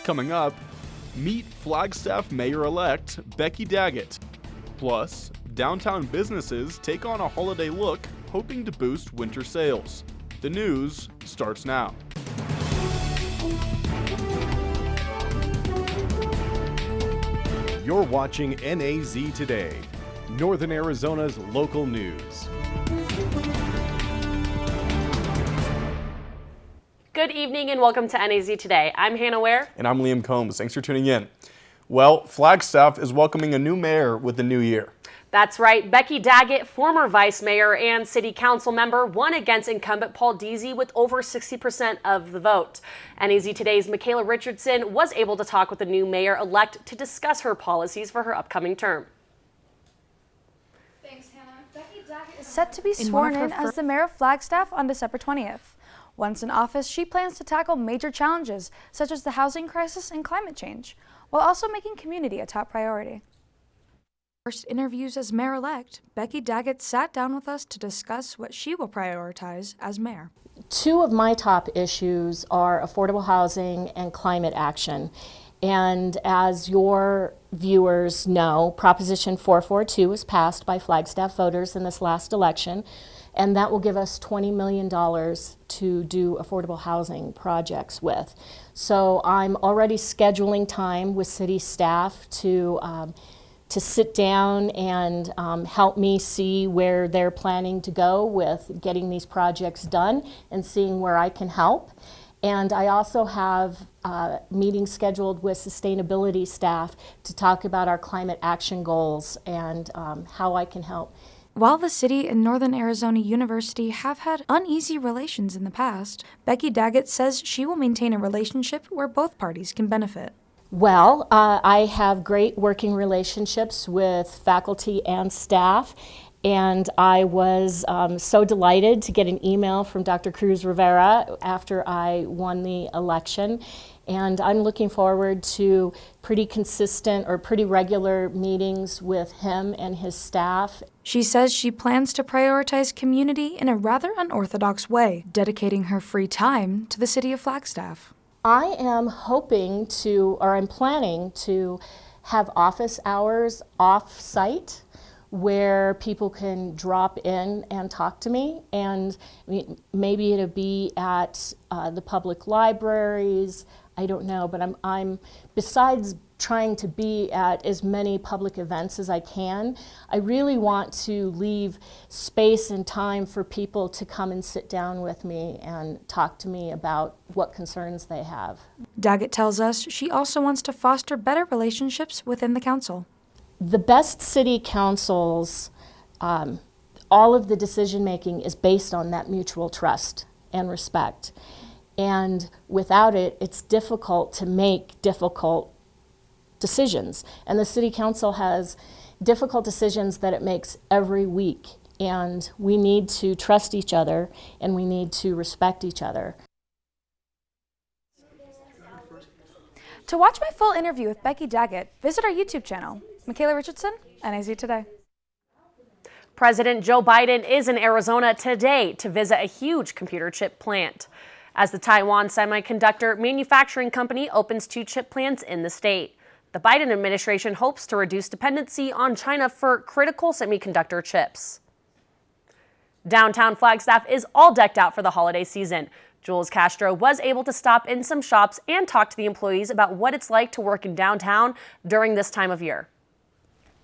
coming up, meet Flagstaff Mayor-elect Becky Daggett. Plus, downtown businesses take on a holiday look, hoping to boost winter sales. The news starts now. You're watching NAZ Today, Northern Arizona's local news. Good evening and welcome to NAZ Today. I'm Hannah Ware. And I'm Liam Combs. Thanks for tuning in. Well, Flagstaff is welcoming a new mayor with the new year. That's right. Becky Daggett, former vice mayor and city council member, won against incumbent Paul Deasy with over 60% of the vote. NAZ Today's Michaela Richardson was able to talk with the new mayor-elect to discuss her policies for her upcoming term. Thanks, Hannah. Becky Daggett is set to be sworn in as the mayor of Flagstaff on December 20th. Once in office, she plans to tackle major challenges such as the housing crisis and climate change, while also making community a top priority. First interviews as mayor-elect, Becky Daggett sat down with us to discuss what she will prioritize as mayor. Two of my top issues are affordable housing and climate action. And as your viewers know, Proposition 442 was passed by Flagstaff voters in this last election, and that will give us $20 million to do affordable housing projects with. So I'm already scheduling time with city staff to sit down and help me see where they're planning to go with getting these projects done and seeing where I can help. And I also have meetings scheduled with sustainability staff to talk about our climate action goals and how I can help. While the city and Northern Arizona University have had uneasy relations in the past, Becky Daggett says she will maintain a relationship where both parties can benefit. Well, I have great working relationships with faculty and staff, and I was so delighted to get an email from Dr. Cruz Rivera after I won the election, and I'm looking forward to pretty consistent or pretty regular meetings with him and his staff. She says she plans to prioritize community in a rather unorthodox way, dedicating her free time to the city of Flagstaff. I am hoping to, or I'm planning to have office hours off-site where people can drop in and talk to me, and maybe it'll be at the public libraries. I don't know, but I'm besides trying to be at as many public events as I can, I really want to leave space and time for people to come and sit down with me and talk to me about what concerns they have. Daggett tells us she also wants to foster better relationships within the council. The best city councils, all of the decision making is based on that mutual trust and respect. And without it, it's difficult to make difficult decisions. And the city council has difficult decisions that it makes every week. And we need to trust each other and we need to respect each other. To watch my full interview with Becky Daggett, visit our YouTube channel. Michaela Richardson, NAZ Today. President Joe Biden is in Arizona today to visit a huge computer chip plant, as the Taiwan Semiconductor Manufacturing Company opens 2 chip plants in the state. The Biden administration hopes to reduce dependency on China for critical semiconductor chips. Downtown Flagstaff is all decked out for the holiday season. Jules Castro was able to stop in some shops and talk to the employees about what it's like to work in downtown during this time of year.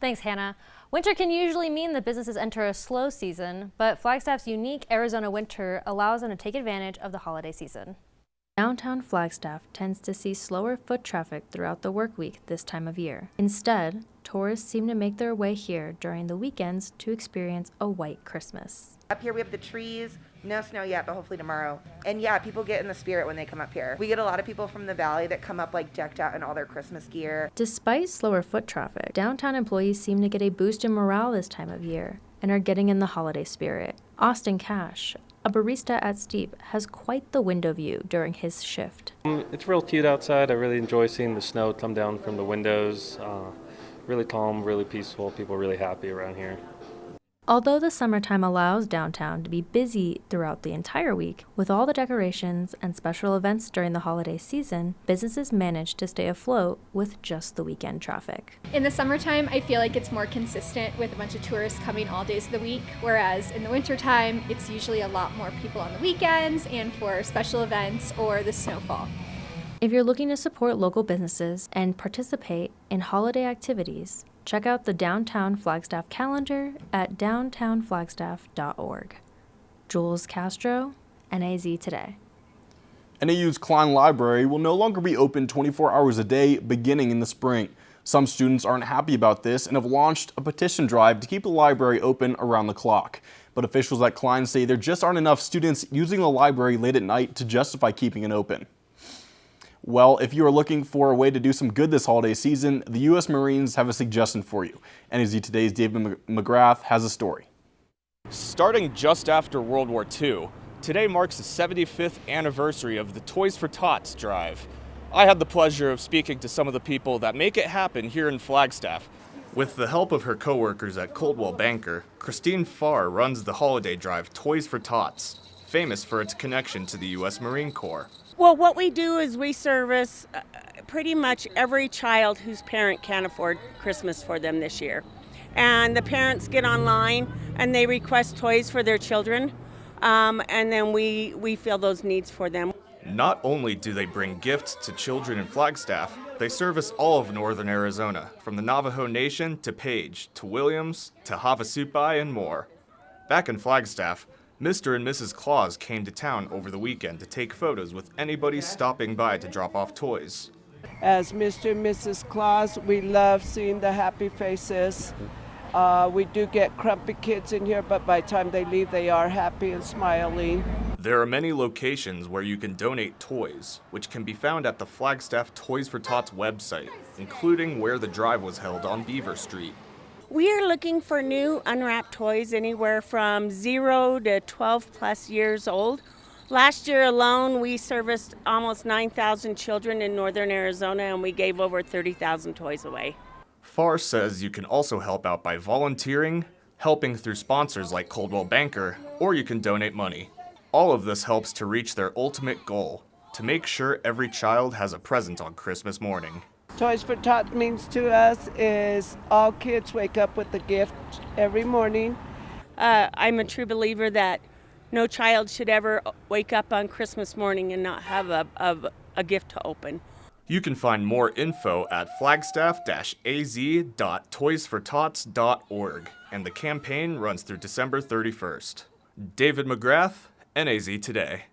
Thanks, Hannah. Winter can usually mean that businesses enter a slow season, but Flagstaff's unique Arizona winter allows them to take advantage of the holiday season. Downtown Flagstaff tends to see slower foot traffic throughout the work week this time of year. Instead, tourists seem to make their way here during the weekends to experience a white Christmas. Up here we have the trees, no snow yet, but hopefully tomorrow. And yeah, people get in the spirit when they come up here. We get a lot of people from the valley that come up like decked out in all their Christmas gear. Despite slower foot traffic, downtown employees seem to get a boost in morale this time of year and are getting in the holiday spirit. Austin Cash, a barista at Steep, has quite the window view during his shift. It's real cute outside. I really enjoy seeing the snow come down from the windows. Really calm, really peaceful. People are really happy around here. Although the summertime allows downtown to be busy throughout the entire week, with all the decorations and special events during the holiday season, businesses manage to stay afloat with just the weekend traffic. In the summertime, I feel like it's more consistent with a bunch of tourists coming all days of the week, whereas in the wintertime, it's usually a lot more people on the weekends and for special events or the snowfall. If you're looking to support local businesses and participate in holiday activities, check out the Downtown Flagstaff calendar at downtownflagstaff.org. Jules Castro, NAZ Today. NAU's Klein Library will no longer be open 24 hours a day beginning in the spring. Some students aren't happy about this and have launched a petition drive to keep the library open around the clock. But officials at Klein say there just aren't enough students using the library late at night to justify keeping it open. Well, if you are looking for a way to do some good this holiday season, the U.S. Marines have a suggestion for you. NAZ Today's David McGrath has a story. Starting just after World War II, today marks the 75th anniversary of the Toys for Tots drive. I had the pleasure of speaking to some of the people that make it happen here in Flagstaff. With the help of her coworkers at Coldwell Banker, Christine Farr runs the holiday drive Toys for Tots, famous for its connection to the U.S. Marine Corps. Well, what we do is we service pretty much every child whose parent can't afford Christmas for them this year. And the parents get online and they request toys for their children, and then we fill those needs for them. Not only do they bring gifts to children in Flagstaff, they service all of northern Arizona, from the Navajo Nation to Page, to Williams, to Havasupai, and more. Back in Flagstaff, Mr. and Mrs. Claus came to town over the weekend to take photos with anybody stopping by to drop off toys. As Mr. and Mrs. Claus, we love seeing the happy faces. We do get grumpy kids in here, but by the time they leave, they are happy and smiling. There are many locations where you can donate toys, which can be found at the Flagstaff Toys for Tots website, including where the drive was held on Beaver Street. We are looking for new unwrapped toys anywhere from 0 to 12 plus years old. Last year alone, we serviced almost 9,000 children in northern Arizona, and we gave over 30,000 toys away. Farr says you can also help out by volunteering, helping through sponsors like Coldwell Banker, or you can donate money. All of this helps to reach their ultimate goal, to make sure every child has a present on Christmas morning. Toys for Tots means to us is all kids wake up with a gift every morning. I'm a true believer that no child should ever wake up on Christmas morning and not have a gift to open. You can find more info at flagstaff-az.toysfortots.org, and the campaign runs through December 31st. David McGrath, NAZ Today.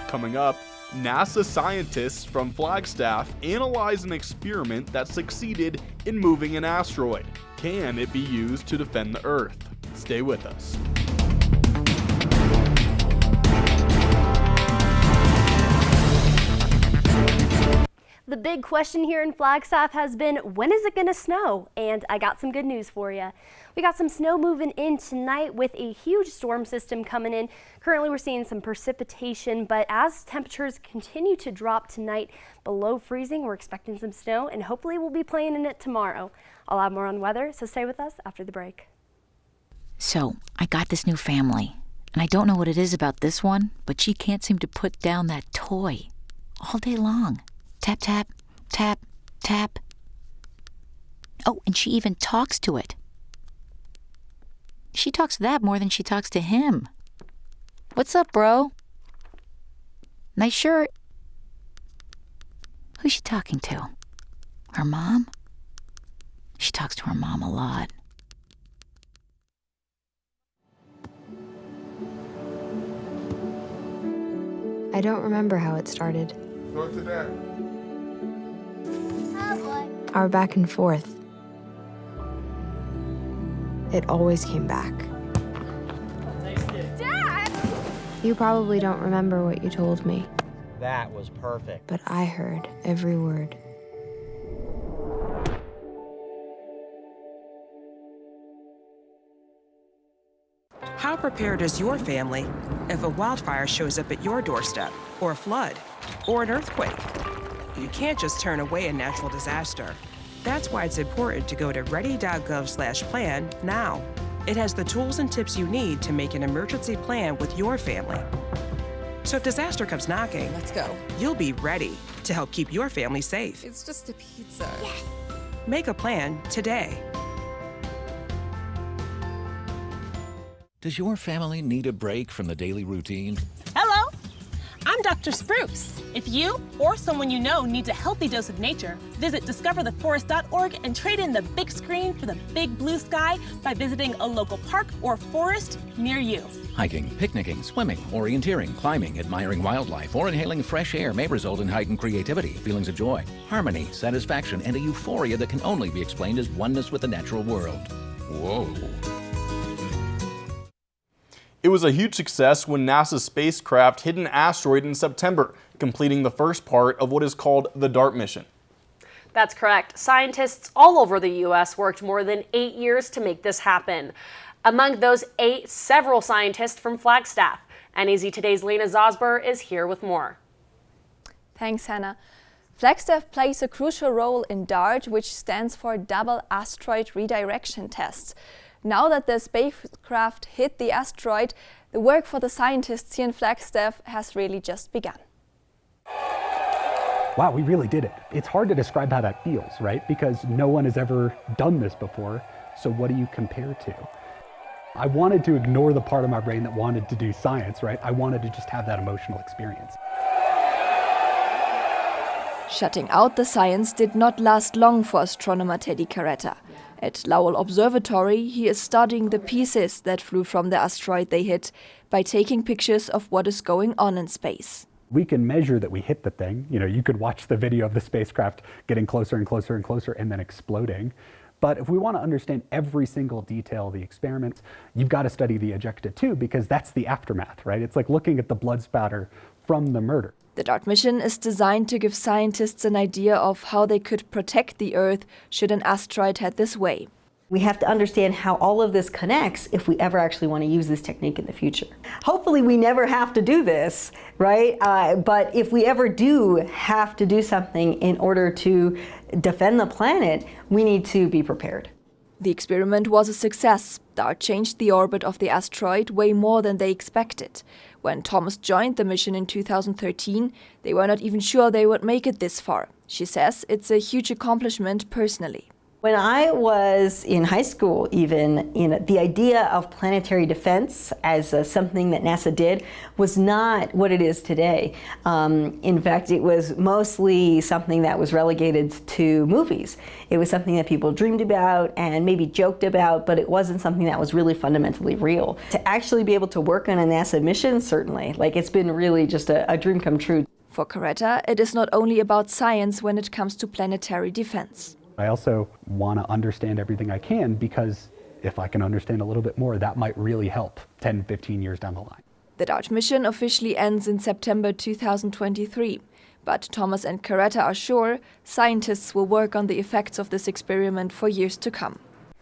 Coming up, NASA scientists from Flagstaff analyze an experiment that succeeded in moving an asteroid. Can it be used to defend the Earth? Stay with us. The big question here in Flagstaff has been, when is it going to snow? And I got some good news for you. We got some snow moving in tonight with a huge storm system coming in. Currently we're seeing some precipitation, but as temperatures continue to drop tonight below freezing, we're expecting some snow, and hopefully we'll be playing in it tomorrow. I'll have more on weather, so stay with us after the break. So, I got this new family, and I don't know what it is about this one, but she can't seem to put down that toy all day long. Tap, tap, tap, tap. Oh, and she even talks to it. She talks to that more than she talks to him. What's up, bro? Nice shirt. Who's she talking to? Her mom? She talks to her mom a lot. I don't remember how it started. Go to that. Our back and forth. It always came back. Dad! You probably don't remember what you told me. That was perfect. But I heard every word. How prepared is your family if a wildfire shows up at your doorstep, or a flood, or an earthquake? You can't just turn away a natural disaster. That's why it's important to go to ready.gov/plan now. It has the tools and tips you need to make an emergency plan with your family. So if disaster comes knocking, let's go. You'll be ready to help keep your family safe. It's just a pizza. Yes. Make a plan today. Does your family need a break from the daily routine? Hello, I'm Dr. Spruce. If you or someone you know needs a healthy dose of nature, visit discovertheforest.org and trade in the big screen for the big blue sky by visiting a local park or forest near you. Hiking, picnicking, swimming, orienteering, climbing, admiring wildlife, or inhaling fresh air may result in heightened creativity, feelings of joy, harmony, satisfaction, and a euphoria that can only be explained as oneness with the natural world. Whoa. It was a huge success when NASA's spacecraft hit an asteroid in September, completing the first part of what is called the DART mission. That's correct. Scientists all over the U.S. worked more than 8 years to make this happen. Among those 8, several scientists from Flagstaff. NAZ Today's Lena Zosber is here with more. Thanks, Hannah. Flagstaff plays a crucial role in DART, which stands for Double Asteroid Redirection Tests. Now that the spacecraft hit the asteroid, the work for the scientists here in Flagstaff has really just begun. Wow, we really did it. It's hard to describe how that feels, right? Because no one has ever done this before, so what do you compare to? I wanted to ignore the part of my brain that wanted to do science, right? I wanted to just have that emotional experience. Shutting out the science did not last long for astronomer Teddy Carretta. At Lowell Observatory, he is studying the pieces that flew from the asteroid they hit by taking pictures of what is going on in space. We can measure that we hit the thing. You know, you could watch the video of the spacecraft getting closer and closer and closer and then exploding. But if we want to understand every single detail of the experiment, you've got to study the ejecta too, because that's the aftermath, right? It's like looking at the blood spatter from the murder. The DART mission is designed to give scientists an idea of how they could protect the Earth should an asteroid head this way. We have to understand how all of this connects if we ever actually want to use this technique in the future. Hopefully we never have to do this, right? But if we ever do have to do something in order to defend the planet, we need to be prepared. The experiment was a success. DART changed the orbit of the asteroid way more than they expected. When Thomas joined the mission in 2013, they were not even sure they would make it this far. She says it's a huge accomplishment personally. When I was in high school, even, the idea of planetary defense as something that NASA did was not what it is today. In fact, it was mostly something that was relegated to movies. It was something that people dreamed about and maybe joked about, but it wasn't something that was really fundamentally real. To actually be able to work on a NASA mission, certainly, it's been really just a dream come true. For Carretta, it is not only about science when it comes to planetary defense. I also want to understand everything I can, because if I can understand a little bit more, that might really help 10, 15 years down the line. The DART mission officially ends in September 2023. But Thomas and Carretta are sure scientists will work on the effects of this experiment for years to come.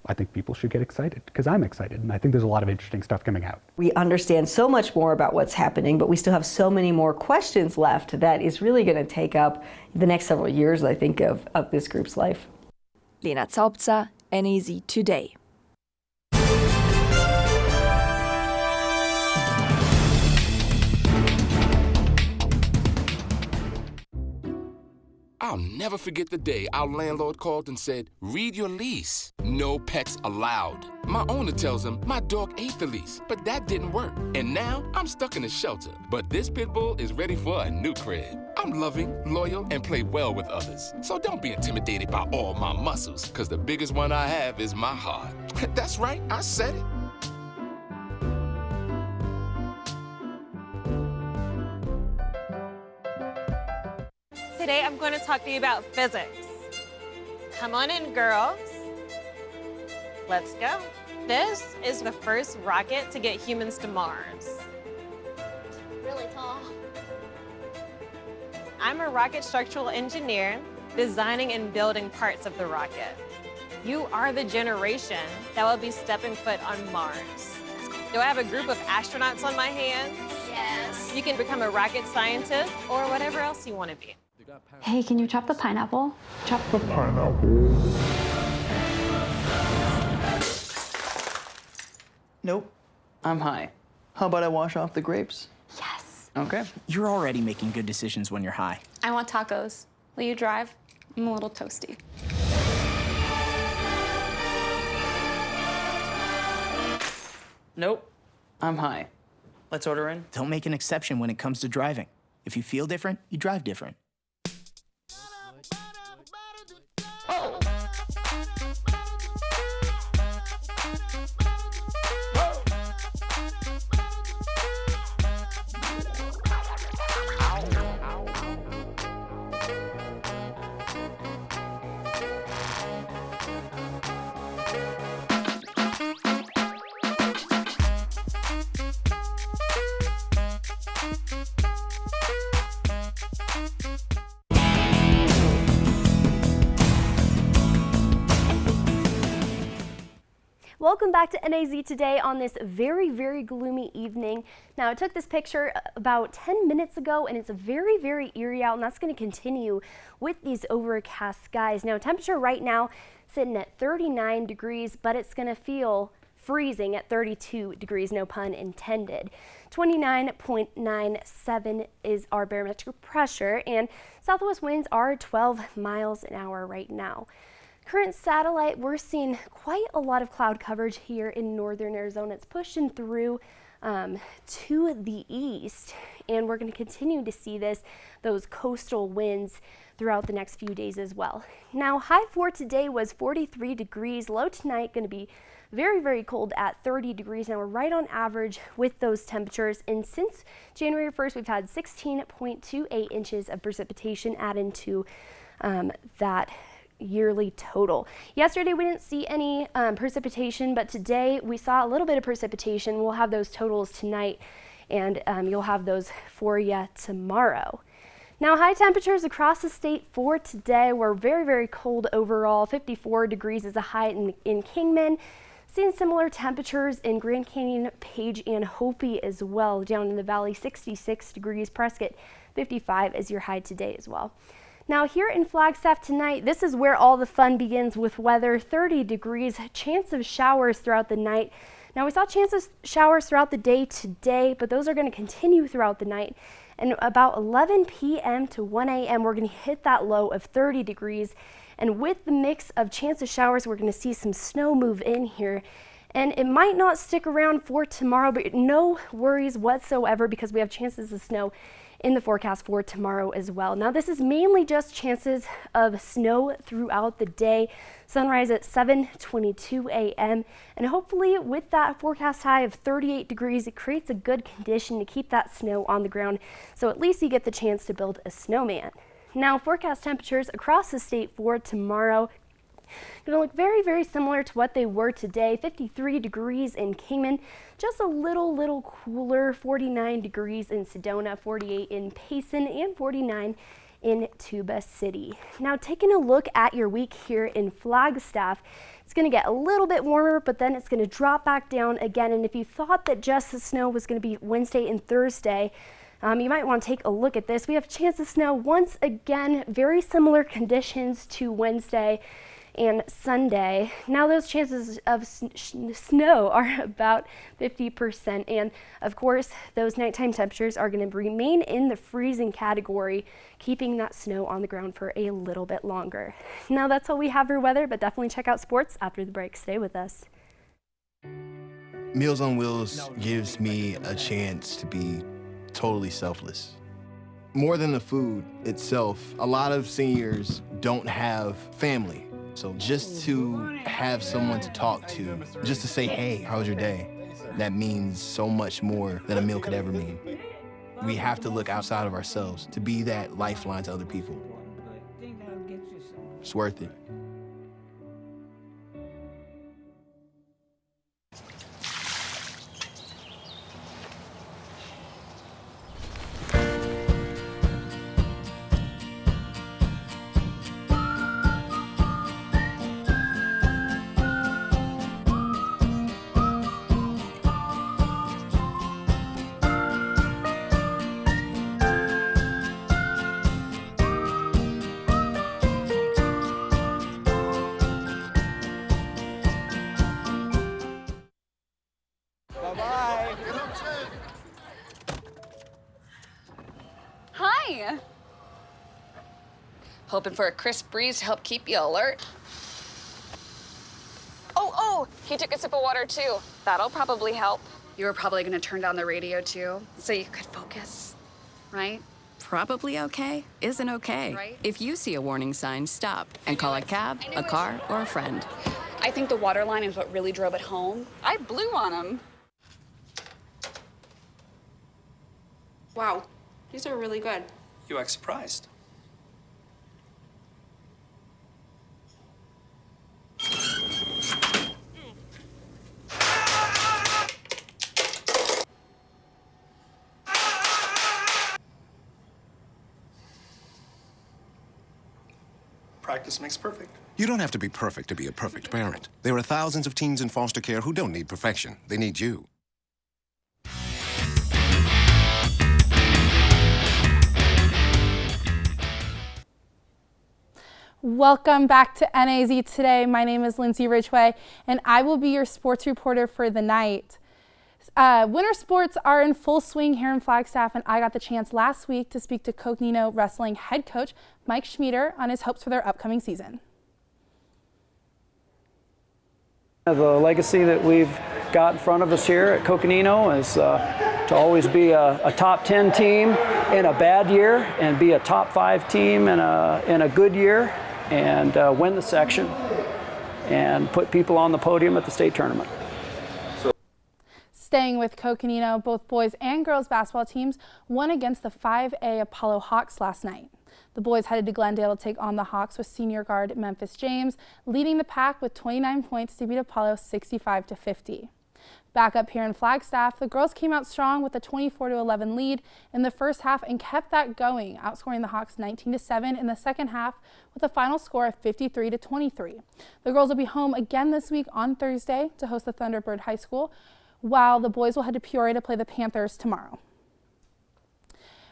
I think people should get excited, because I'm excited, and I think there's a lot of interesting stuff coming out. We understand so much more about what's happening, but we still have so many more questions left that is really going to take up the next several years, I think, of this group's life. Lena Zaubzer, NAZ Today. I'll never forget the day our landlord called and said, "Read your lease. No pets allowed." My owner tells him my dog ate the lease, but that didn't work. And now I'm stuck in a shelter. But this pit bull is ready for a new crib. I'm loving, loyal, and play well with others. So don't be intimidated by all my muscles, because the biggest one I have is my heart. That's right, I said it. Today I'm going to talk to you about physics. Come on in, girls. Let's go. This is the first rocket to get humans to Mars. Really tall. I'm a rocket structural engineer, designing and building parts of the rocket. You are the generation that will be stepping foot on Mars. Do I have a group of astronauts on my hands? Yes. You can become a rocket scientist or whatever else you want to be. Hey, can you chop the pineapple? Chop the Nope. I'm high. How about I wash off the grapes? Yes. Okay. You're already making good decisions when you're high. I want tacos. Will you drive? I'm a little toasty. Nope. I'm high. Let's order in. Don't make an exception when it comes to driving. If you feel different, you drive different. Welcome back to NAZ Today on this very, very gloomy evening. Now, I took this picture about 10 minutes ago, and it's very, very eerie out, and that's going to continue with these overcast skies. Now, temperature right now sitting at 39 degrees, but it's going to feel freezing at 32 degrees, no pun intended. 29.97 is our barometric pressure, and southwest winds are 12 miles an hour right now. Current satellite, we're seeing quite a lot of cloud coverage here in northern Arizona. It's pushing through to the east, and we're going to continue to see those coastal winds throughout the next few days as well. Now, high for today was 43 degrees. Low tonight going to be very, very cold at 30 degrees. Now, we're right on average with those temperatures, and since January 1st, we've had 16.28 inches of precipitation added to that yearly total. Yesterday we didn't see any precipitation, but today we saw a little bit of precipitation. We'll have those totals tonight, and you'll have those for you tomorrow. Now, high temperatures across the state for today were very, very cold overall. 54 degrees is a high in Kingman. Seeing similar temperatures in Grand Canyon, Page, and Hopi as well. Down in the valley, 66 degrees. Prescott, 55 is your high today as well. Now, here in Flagstaff tonight, this is where all the fun begins with weather. 30 degrees, chance of showers throughout the night. Now, we saw chances of showers throughout the day today, but those are going to continue throughout the night. And about 11 p.m. to 1 a.m., we're going to hit that low of 30 degrees. And with the mix of chance of showers, we're going to see some snow move in here. And it might not stick around for tomorrow, but no worries whatsoever because we have chances of snow in the forecast for tomorrow as well. Now, this is mainly just chances of snow throughout the day. Sunrise at 7:22 a.m. and hopefully with that forecast high of 38 degrees, it creates a good condition to keep that snow on the ground. So at least you get the chance to build a snowman. Now, forecast temperatures across the state for tomorrow going to look very, very similar to what they were today. 53 degrees in Kingman, just a little cooler. 49 degrees in Sedona, 48 in Payson, and 49 in Tuba City. Now, taking a look at your week here in Flagstaff, it's going to get a little bit warmer, but then it's going to drop back down again. And if you thought that just the snow was going to be Wednesday and Thursday, you might want to take a look at this. We have a chance of snow once again, very similar conditions to Wednesday and Sunday. Now those chances of snow are about 50%, and of course those nighttime temperatures are going to remain in the freezing category, keeping that snow on the ground for a little bit longer. Now that's all we have for weather, but definitely check out sports after the break. Stay with us. Meals on Wheels gives me a chance to be totally selfless. More than the food itself, a lot of seniors don't have family. So just to have someone to talk to, just to say, hey, how was your day? That means so much more than a meal could ever mean. We have to look outside of ourselves to be that lifeline to other people. It's worth it. Hi. Hoping for a crisp breeze to help keep you alert. Oh, he took a sip of water too. That'll probably help. You were probably gonna turn down the radio too, so you could focus, right? Probably okay isn't okay. Right. If you see a warning sign, stop and call a cab, a car, or a friend. I think the water line is what really drove it home. I blew on him. Wow, these are really good. You act surprised. Practice makes perfect. You don't have to be perfect to be a perfect parent. There are thousands of teens in foster care who don't need perfection. They need you. Welcome back to NAZ Today. My name is Lindsay Ridgway, and I will be your sports reporter for the night. Winter sports are in full swing here in Flagstaff, and I got the chance last week to speak to Coconino Wrestling head coach Mike Schmieder on his hopes for their upcoming season. The legacy that we've got in front of us here at Coconino is to always be a top 10 team in a bad year and be a top 5 team in a good year and win the section and put people on the podium at the state tournament. Staying with Coconino, both boys and girls basketball teams won against the 5A Apollo Hawks last night. The boys headed to Glendale to take on the Hawks with senior guard Memphis James, leading the pack with 29 points to beat Apollo 65-50. Back up here in Flagstaff, the girls came out strong with a 24-11 lead in the first half and kept that going, outscoring the Hawks 19-7 in the second half with a final score of 53-23. The girls will be home again this week on Thursday to host the Thunderbird High School, while the boys will head to Peoria to play the Panthers tomorrow.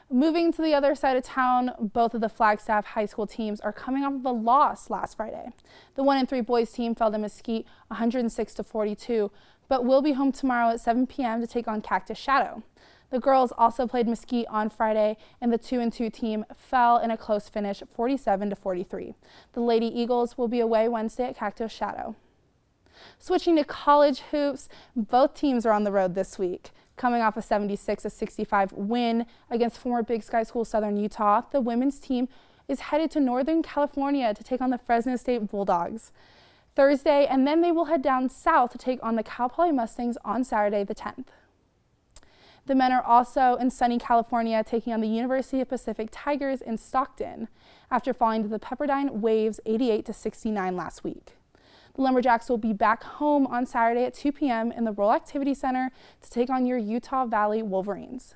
Moving to the other side of town, both of the Flagstaff high school teams are coming off of a loss last Friday. The 1-3 boys team fell to Mesquite 106-42, but will be home tomorrow at 7 p.m. to take on Cactus Shadow. The girls also played Mesquite on Friday, and the 2-2 team fell in a close finish 47-43. The Lady Eagles will be away Wednesday at Cactus Shadow. Switching to college hoops, both teams are on the road this week. Coming off a 76-65 win against former Big Sky School Southern Utah, the women's team is headed to Northern California to take on the Fresno State Bulldogs Thursday, and then they will head down south to take on the Cal Poly Mustangs on Saturday the 10th. The men are also in sunny California taking on the University of Pacific Tigers in Stockton after falling to the Pepperdine Waves 88-69 last week. The Lumberjacks will be back home on Saturday at 2 p.m. in the Roll Activity Center to take on your Utah Valley Wolverines.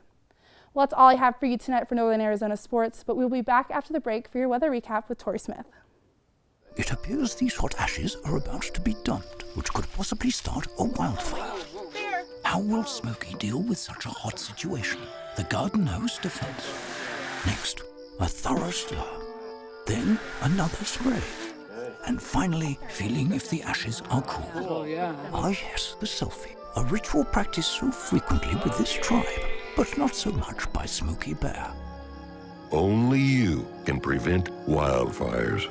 Well, that's all I have for you tonight for Northern Arizona Sports, but we'll be back after the break for your weather recap with Tori Smith. It appears these hot ashes are about to be dumped, which could possibly start a wildfire. How will Smokey deal with such a hot situation? The garden hose defense. Next, a thorough stir. Then another spray. And finally, feeling if the ashes are cool. Oh, yeah. Ah, yes, the selfie. A ritual practiced so frequently with this tribe, but not so much by Smokey Bear. Only you can prevent wildfires.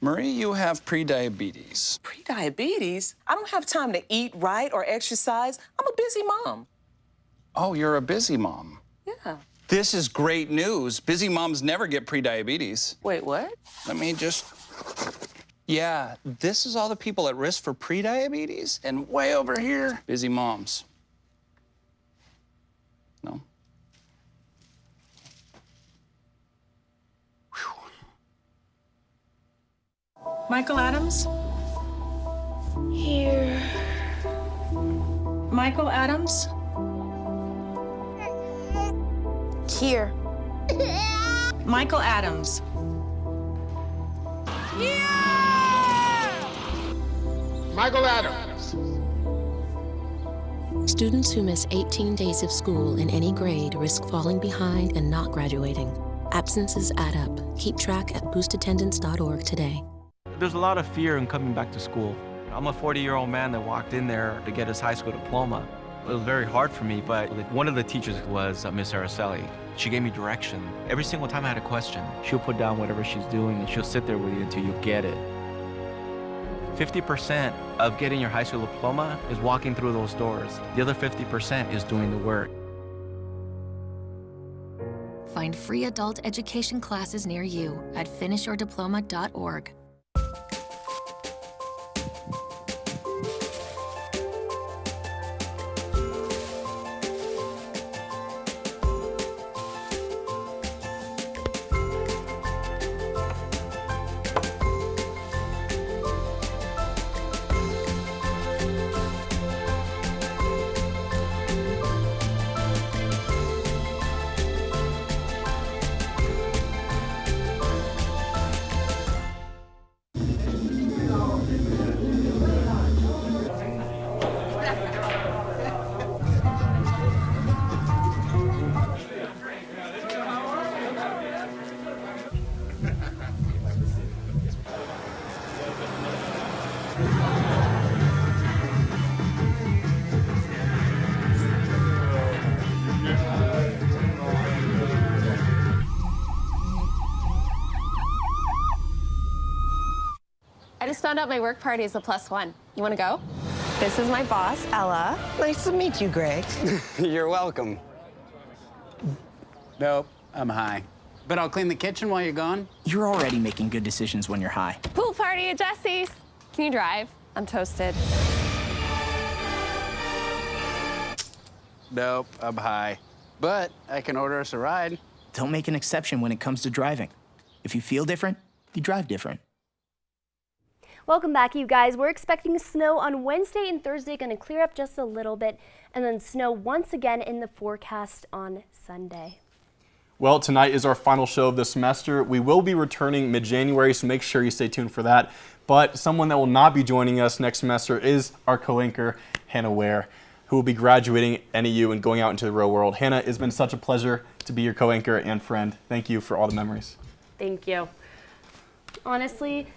Marie, you have prediabetes. Prediabetes? I don't have time to eat right or exercise. I'm a busy mom. Oh, you're a busy mom. Yeah. This is great news. Busy moms never get prediabetes. Wait, what? Let me just... Yeah, this is all the people at risk for prediabetes, and way over here, busy moms. No? Michael Adams? Here. Michael Adams? Here. Michael Adams. Michael Adams. Students who miss 18 days of school in any grade risk falling behind and not graduating. Absences add up. Keep track at boostattendance.org today. There's a lot of fear in coming back to school. I'm a 40-year-old man that walked in there to get his high school diploma. It was very hard for me, but one of the teachers was Miss Araceli. She gave me direction. Every single time I had a question, she'll put down whatever she's doing and she'll sit there with you until you get it. 50% of getting your high school diploma is walking through those doors. The other 50% is doing the work. Find free adult education classes near you at finishyourdiploma.org. I just found out my work party is a +1. You want to go? This is my boss, Ella. Nice to meet you, Greg. You're welcome. Nope, I'm high. But I'll clean the kitchen while you're gone. You're already making good decisions when you're high. Pool party at Jesse's. Can you drive? I'm toasted. Nope, I'm high. But I can order us a ride. Don't make an exception when it comes to driving. If you feel different, you drive different. Welcome back, you guys. We're expecting snow on Wednesday and Thursday, going to clear up just a little bit, and then snow once again in the forecast on Sunday. Well, tonight is our final show of the semester. We will be returning mid-January, so make sure you stay tuned for that. But someone that will not be joining us next semester is our co-anchor, Hannah Ware, who will be graduating NAU and going out into the real world. Hannah, it's been such a pleasure to be your co-anchor and friend. Thank you for all the memories. Thank you. Honestly,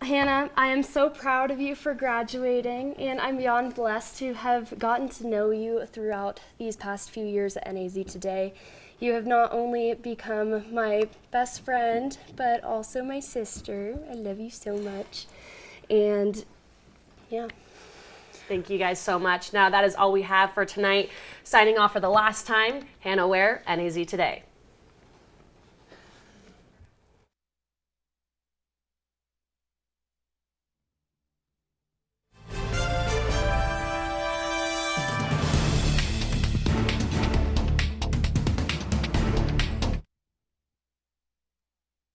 Hannah, I am so proud of you for graduating, and I'm beyond blessed to have gotten to know you throughout these past few years at NAZ today. You have not only become my best friend, but also my sister. I love you so much. And yeah. Thank you guys so much. Now that is all we have for tonight. Signing off for the last time, Hannah Ware, NAZ Today.